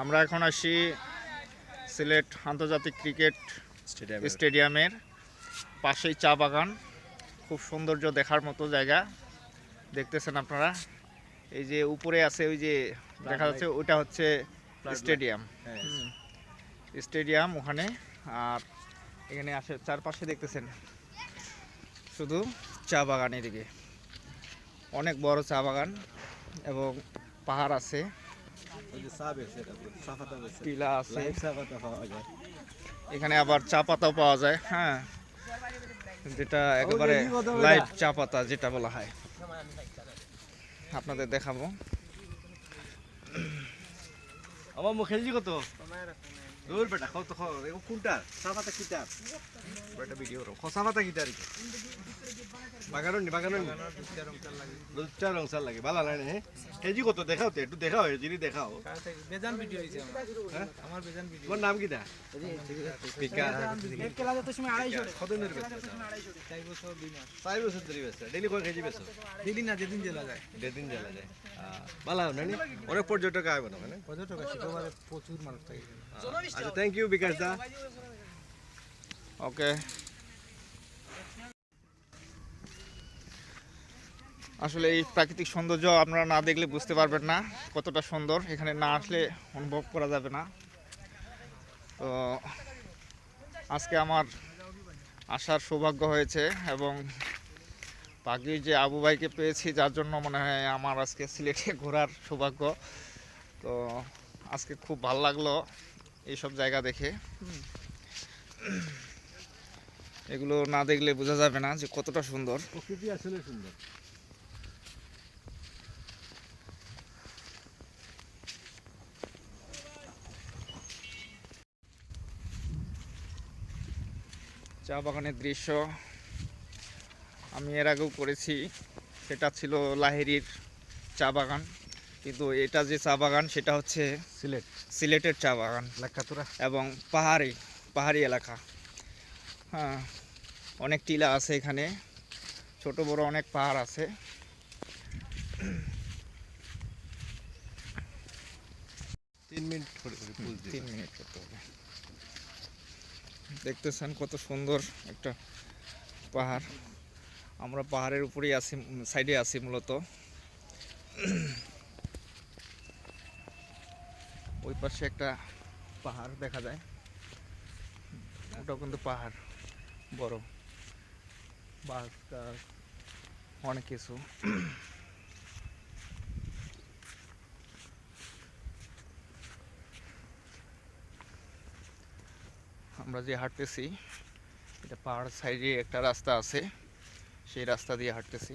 আমরা এখন আসি সিলেট আন্তর্জাতিক ক্রিকেট স্টেডিয়ামের পাশেই চা বাগান। খুব সৌন্দর্য দেখার মতো জায়গা দেখতেছেন আপনারা। এই যে উপরে আছে ওই যে দেখা যাচ্ছে ওটা হচ্ছে স্টেডিয়াম। স্টেডিয়াম ওখানে। আর এখানে আসে চারপাশে দেখতেছেন শুধু চা বাগান। এদিকে অনেক বড় চা বাগান এবং পাহাড় আছে, টিলা আছে, এখানে আবার চা পাতাও পাওয়া যায়। হ্যাঁ, যেটা একেবারে লাইভ চা পাতা যেটা বলা হয়, আপনাদের দেখাবো। আমার মুখে কত দূর বেটা কত কোনটা সাফাতা কিটা বেটা ভিডিও রো সাফাতা কিটা রে বাগাননি লুচ্চা রং সাল লাগে ভালো লাগে হ্যাঁ হেজি কত দেখাও তো একটু দেখাও হেজি দেখাও বেজান ভিডিও হইছে আমার বেজান ভিডিও। তোমার নাম কিটা পিকা এক কেলা যেতে সময় 250 কত নির বেচা 4 বছর 2 মাস 4 বছর ধরে বেচা ডেইলি কয় কেজি বেচো দিলি না যেদিন জেলা যায় যেদিন জ্বালা যায় ভালো নানি অনেক পর্যটক আসবে না মানে পর্যটক আসে একেবারে প্রচুর মানুষ থাকে। আচ্ছা থ্যাংক ইউ বিকাশ দা। ওকে, আসলে এই প্রাকৃতিক সৌন্দর্য আপনারা না দেখলে বুঝতে পারবেন না কতটা সুন্দর। এখানে না আসলে অনুভব করা যাবে না। তো আজকে আমার আসার সৌভাগ্য হয়েছে এবং বাকি যে আবু ভাইকে পেয়েছি, যার জন্য মনে হয় আমার আজকে সিলেটে ঘোরার সৌভাগ্য। তো আজকে খুব ভালো লাগলো এইসব জায়গা দেখে। এগুলো না দেখলে বোঝা যাবে না যে কতটা সুন্দর। প্রকৃতি আসলে সুন্দর। চা বাগানের দৃশ্য আমি এর আগেও করেছি, সেটা ছিল লাহিড়ির চা বাগান। কিন্তু এটা যে চা বাগান সেটা হচ্ছে সিলেটের চা বাগান এবং পাহাড়ি এলাকা। হ্যাঁ, অনেক টিলা আছে এখানে, ছোট বড় অনেক পাহাড় আছে। তিন মিনিট করতে হবে। দেখতেছেন কত সুন্দর একটা পাহাড়। আমরা পাহাড়ের উপরেই আছি, সাইডে আছি মূলত। ওই পাশে একটা পাহাড় দেখা যায়, ওটাও কিন্তু পাহাড় বড়, বাঘ অনেক কিছু। আমরা যে হাঁটতেছি এটা পাহাড় সাইডে একটা রাস্তা আছে, সেই রাস্তা দিয়ে হাঁটতেছি।